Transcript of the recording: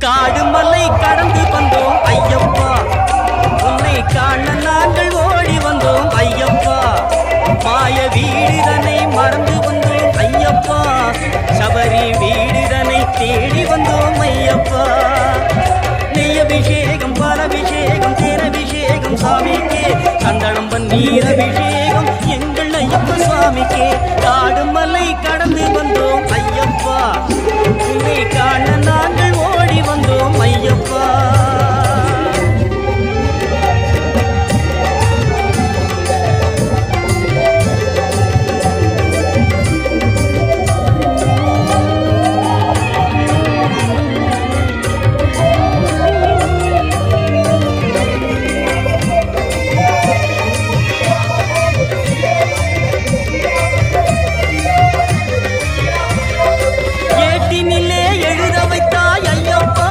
காடு மலை கடந்து வந்தோம் ஐயப்பா, உன்னை காண நாங்கள் ஓடி வந்தோம் ஐயப்பா. மாய வீடுதனை மறந்து வந்தோம் ஐயப்பா, சபரி வீடுதனை தேடி வந்தோம் ஐயப்பா. நெய்யபிஷேகம் பாலபிஷேகம் தேனபிஷேகம் சாமிக்கே, சந்தனம் பன்னீர் அபிஷேகம் எங்கள் ஐயப்ப சுவாமிக்கே. காடு மலை கடந்து வந்தோம் ஐயப்பா, உன்னை காண